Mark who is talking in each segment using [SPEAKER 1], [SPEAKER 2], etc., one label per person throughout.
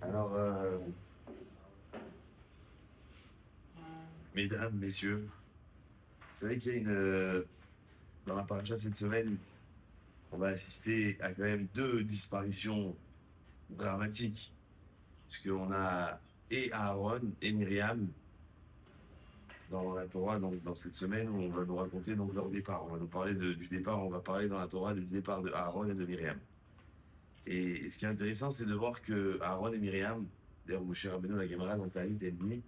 [SPEAKER 1] Alors, mesdames, messieurs, vous savez qu'il y a dans la paracha de cette semaine, on va assister à quand même deux disparitions dramatiques. Parce qu'on a et Aaron et Myriam dans la Torah, donc dans cette semaine où on va nous raconter donc leur départ. On va nous parler du départ, on va parler dans la Torah du départ de Aaron et de Myriam. Et ce qui est intéressant, c'est de voir que Aaron et Myriam, d'ailleurs Moshe Rabbeinu, la Gemara dans Talit, elle dit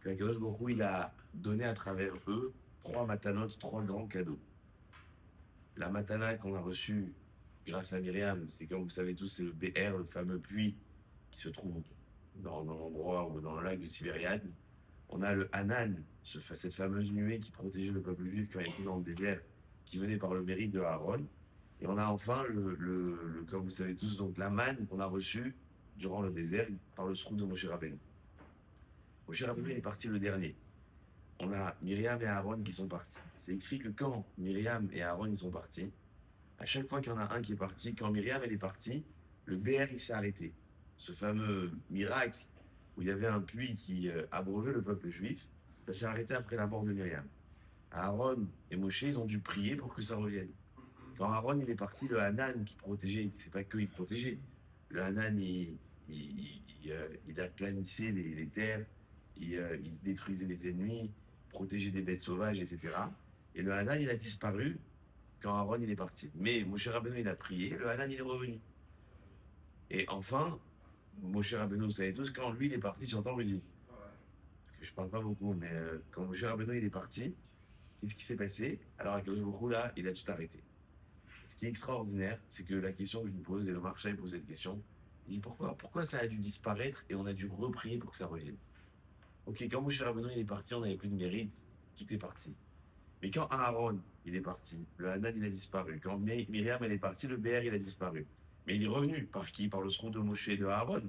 [SPEAKER 1] qu'Akadosh Baruch Hu, il a donné à travers eux trois matanotes, trois grands cadeaux. La matana qu'on a reçue grâce à Myriam, c'est comme vous savez tous, c'est le BR, le fameux puits qui se trouve dans l'endroit ou dans le lac de Tibériade. On a le Hanan, cette fameuse nuée qui protégeait le peuple juif quand il était dans le désert, qui venait par le mérite de Aaron. Et on a enfin, comme vous savez tous, donc la manne qu'on a reçue durant le désert par le sroud de Moshe Rabbeinu. Moshe Rabbeinu est parti le dernier. On a Myriam et Aaron qui sont partis. C'est écrit que quand Myriam et Aaron ils sont partis, à chaque fois qu'il y en a un qui est parti, quand Myriam elle est partie, le BR il s'est arrêté. Ce fameux miracle où il y avait un puits qui abreuvait le peuple juif, ça s'est arrêté après la mort de Myriam. Aaron et Moshe, ils ont dû prier pour que ça revienne. Quand Aaron il est parti, le Hanan qui protégeait, c'est pas que il protégeait. Le Hanan il aplanissait les terres, il détruisait les ennemis, protégeait des bêtes sauvages, etc. Et le Hanan il a disparu quand Aaron il est parti. Mais Moshe Rabbeinu il a prié, le Hanan il est revenu. Et enfin, Moshe Rabbeinu, vous savez tous, quand lui il est parti, j'entends lui dire, parce que je parle pas beaucoup, mais quand Moshe Rabbeinu il est parti, qu'est-ce qui s'est passé? Alors à Kadosh là, il a tout arrêté. Ce qui est extraordinaire, c'est que la question que je me pose, et le marchand il pose cette question, il dit pourquoi ça a dû disparaître et on a dû reprier pour que ça revienne. Ok, quand Moshe Rabbeinu il est parti, on n'avait plus de mérite, tout est parti. Mais quand Aaron il est parti, le Hanan il a disparu. Quand Myriam elle est partie, le BR il a disparu. Mais il est revenu par qui? Par le sroud de Moshe et de Aaron.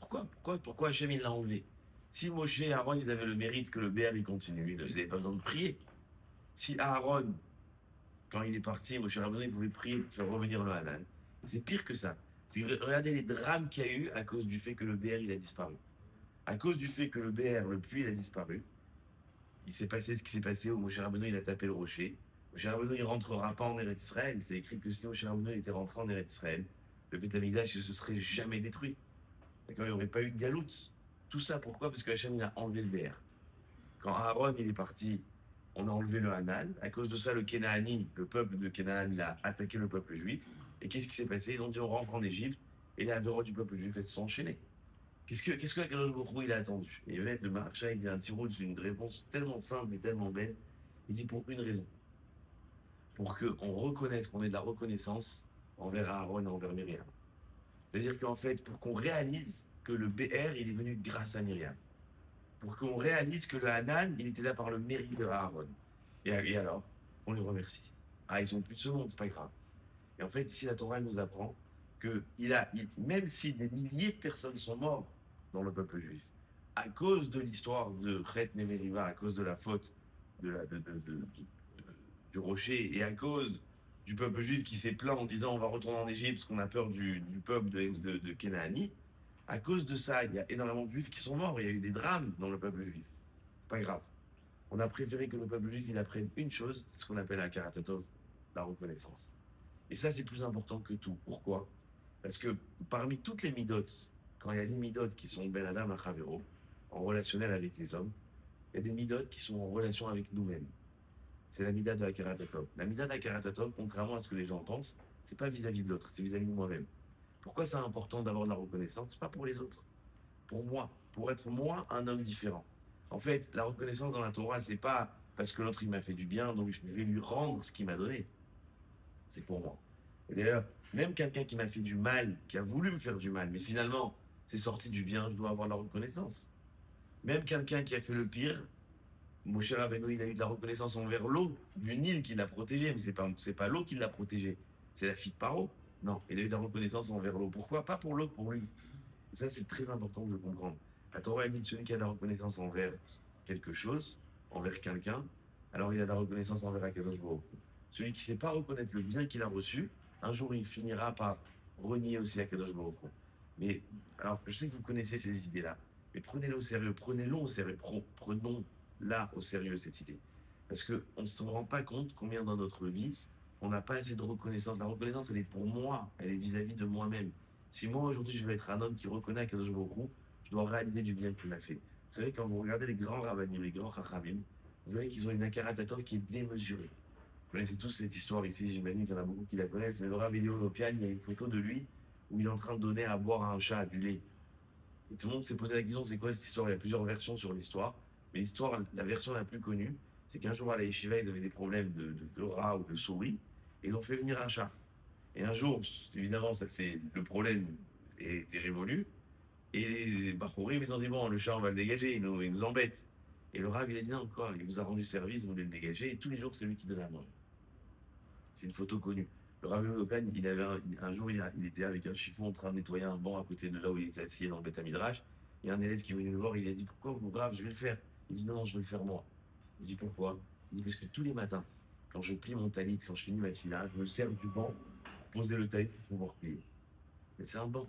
[SPEAKER 1] Pourquoi Hachem il l'a enlevé? Si Moshe et Aaron ils avaient le mérite que le BR il continue, ils n'avaient pas besoin de prier. Si Aaron quand il est parti, Moshe Rabbeinu, il pouvait prier pour faire revenir le Hanan. C'est pire que ça. Regardez les drames qu'il y a eu à cause du fait que le BR il a disparu. À cause du fait que le BR, le puits, il a disparu, il s'est passé ce qui s'est passé où Moshe Rabbeinu il a tapé le rocher. Moshe Rabbeinu il rentrera pas en Eretz Israël. C'est écrit que si Moshe Rabbeinu était rentré en Eretz Israël, le Beth Amikdash ne se serait jamais détruit. D'accord, il n'y aurait pas eu de galoute. Tout ça pourquoi? Parce que Hachem il a enlevé le BR. Quand Aaron il est parti, on a enlevé le Hanan. À cause de ça, le Kénaani, le peuple de Kénaan, il a attaqué le peuple juif. Et qu'est-ce qui s'est passé? Ils ont dit on rentre en Égypte. Et les avérots du peuple juif elles se sont enchaînés. Qu'est-ce que Akadosh Baruch Hu, il a attendu? Et honnête, le Maharsha, il dit un tiroul, c'est une réponse tellement simple et tellement belle. Il dit pour une raison. Pour qu'on reconnaisse, qu'on ait de la reconnaissance envers Aaron et envers Myriam. C'est-à-dire qu'en fait, pour qu'on réalise que le BR, il est venu grâce à Myriam. Pour qu'on réalise que le Hanan, il était là par le mérite de Aaron. Et alors, on les remercie. Ah, ils sont plus de ce monde, c'est pas grave. Et en fait, ici, la Torah nous apprend que même si des milliers de personnes sont mortes dans le peuple juif, à cause de l'histoire de Chet Nemeriva, à cause de la faute du rocher, et à cause du peuple juif qui s'est plaint en disant on va retourner en Égypte parce qu'on a peur du peuple de Kénaani, à cause de ça, il y a énormément de juifs qui sont morts, il y a eu des drames dans le peuple juif. Pas grave. On a préféré que le peuple juif il apprenne une chose, c'est ce qu'on appelle à Karatatov, la reconnaissance. Et ça, c'est plus important que tout. Pourquoi? Parce que parmi toutes les midotes, quand il y a des midotes qui sont Ben Adam Achavero, en relationnel avec les hommes, il y a des midotes qui sont en relation avec nous-mêmes. C'est la mida de Akaratatov. La mida d'Akaratatov, contrairement à ce que les gens pensent, c'est pas vis-à-vis de l'autre, c'est vis-à-vis de moi-même. Pourquoi c'est important d'avoir de la reconnaissance? C'est pas pour les autres, pour moi, pour être moi un homme différent. En fait, la reconnaissance dans la Torah, c'est pas parce que l'autre il m'a fait du bien, donc je vais lui rendre ce qu'il m'a donné. C'est pour moi. Et d'ailleurs, même quelqu'un qui m'a fait du mal, qui a voulu me faire du mal, mais finalement, c'est sorti du bien, je dois avoir la reconnaissance. Même quelqu'un qui a fait le pire, Moshe Rabbeinu, il a eu de la reconnaissance envers l'eau du Nil qui l'a protégé, mais c'est pas l'eau qui l'a protégé, c'est la fille de Paro. Non, il a eu de la reconnaissance envers l'eau. Pourquoi? Pas pour l'eau, pour lui. Et ça, c'est très important de le comprendre. La Torah dit que celui qui a de la reconnaissance envers quelque chose, envers quelqu'un, alors il a de la reconnaissance envers Akadosh Baruch Hu. Celui qui ne sait pas reconnaître le bien qu'il a reçu, un jour il finira par renier aussi Akadosh Baruch Hu. Mais alors, je sais que vous connaissez ces idées-là, mais prenez-le au sérieux, prenez-le au sérieux, prenons-la au sérieux, cette idée. Parce qu'on ne se rend pas compte combien dans notre vie, on n'a pas assez de reconnaissance. La reconnaissance, elle est pour moi, elle est vis-à-vis de moi-même. Si moi, aujourd'hui, je veux être un homme qui reconnaît Akadosh Baruch Hu, je dois réaliser du bien qu'il m'a fait. Vous savez, quand vous regardez les grands rabbinim, les grands chachamim, vous verrez qu'ils ont une akaratatov qui est démesurée. Vous connaissez tous cette histoire ici, j'imagine qu'il y en a beaucoup qui la connaissent, mais le Rav Elio Lopian, il y a une photo de lui où il est en train de donner à boire à un chat du lait. Et tout le monde s'est posé la question, c'est quoi cette histoire? Il y a plusieurs versions sur l'histoire, mais l'histoire, la version la plus connue, c'est qu'un jour à la yeshiva, ils avaient des problèmes de rats ou de souris, et ils ont fait venir un chat. Et un jour, évidemment, ça c'est le problème était révolu, et les Bachorim, ils ont dit, bon, le chat, on va le dégager, il nous embête. Et le Rav, il a dit, non, quoi, il vous a rendu service, vous voulez le dégager, et tous les jours, c'est lui qui donnait à manger. C'est une photo connue. Le Rav Lopan, il avait un jour, il était avec un chiffon en train de nettoyer un banc à côté de là où il était assis dans le Beth Midrash. Il y a un élève qui est venu le voir, il a dit, pourquoi vous, Rav, je vais le faire. Il dit, non, non, je vais le faire moi. Il dit, pourquoi? Il dit, parce que tous les matins, quand je plie mon talit, quand je finis ma tefila, je me sers du banc pour poser le talit pour pouvoir plier. Mais c'est un banc.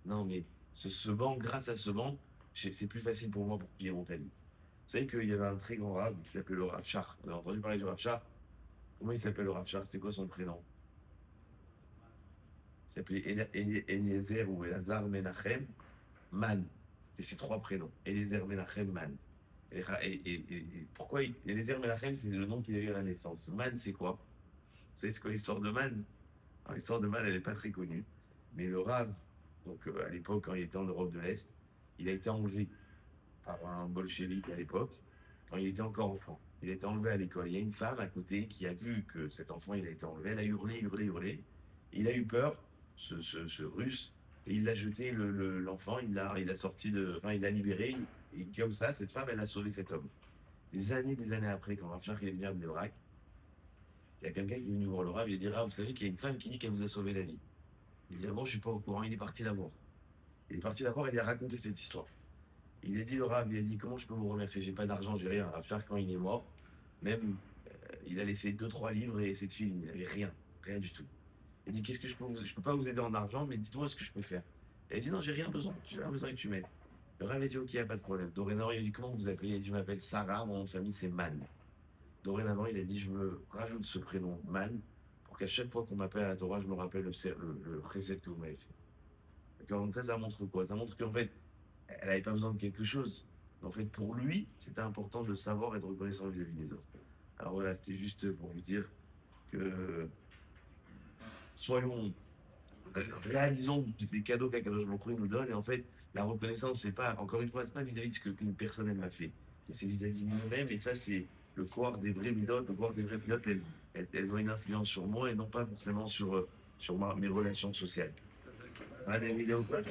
[SPEAKER 1] Non, mais ce banc, grâce à ce banc, c'est plus facile pour moi pour plier mon talit. Vous savez qu'il y avait un très grand Rav qui s'appelait le Rav Shach. Vous avez entendu parler du Rav Shach? Comment il s'appelle le Rav Shach? C'était quoi son prénom? Il s'appelait Eliezer ou Elazar Menachem Man. C'était ses trois prénoms. Eliezer Menachem Man. Pourquoi Eliezer Menachem, c'est le nom qu'il a eu à la naissance. Man, c'est quoi? Vous savez, c'est quoi l'histoire de Man? Alors, l'histoire de Man, elle n'est pas très connue. Mais le Rav, donc à l'époque, quand il était en Europe de l'Est, il a été enlevé par un bolchevique à l'époque, quand il était encore enfant. Il a été enlevé à l'école. Il y a une femme à côté qui a vu que cet enfant il a été enlevé. Elle a hurlé, hurlé, hurlé. Il a eu peur, ce russe, et il l'a jeté, l'enfant, il l'a sorti enfin, il l'a libéré. Et comme ça, cette femme, elle a sauvé cet homme. Des années après, quand Rav Shach est venu à Bnei, il y a quelqu'un qui est venu voir le Rav, il a dit, Rav, vous savez qu'il y a une femme qui dit qu'elle vous a sauvé la vie. Il dit, ah bon, je suis pas au courant. Il est parti la voir. Il est parti la voir et il a raconté cette histoire. Il a dit, le Rav, il a dit, comment je peux vous remercier? J'ai pas d'argent, j'ai rien. Rav Shach, quand il est mort, même, il a laissé 2, 3 livres et cette fille, il n'avait rien, rien du tout. Il dit, qu'est-ce que je peux pas vous aider en argent, mais dites-moi ce que je peux faire. Elle a dit, non, j'ai rien besoin que tu m'aides. Le Rav a dit, ok, y a pas de problème. Dorénavant, il a dit, comment vous appelez? Il a dit, je m'appelle Sarah, mon nom de famille, c'est Man. Dorénavant, il a dit, je me rajoute ce prénom Man, pour qu'à chaque fois qu'on m'appelle à la Torah, je me rappelle le précède que vous m'avez fait. D'accord, donc ça montre quoi? Ça montre qu'en fait, elle n'avait pas besoin de quelque chose. Mais en fait, pour lui, c'était important de le savoir et de reconnaissant vis-à-vis des autres. Alors voilà, c'était juste pour vous dire que soyons, réalisons des cadeaux qu'Akadosh Baruch Hu nous donne. Et en fait, la reconnaissance, c'est pas, encore une fois, c'est pas vis-à-vis de ce qu'une personne elle m'a fait. Mais c'est vis-à-vis de nous-mêmes. Et ça, c'est le corps des vrais pilotes. Le corps des vrais pilotes, elles ont une influence sur moi et non pas forcément sur mes relations sociales. Voilà des vidéos quoi?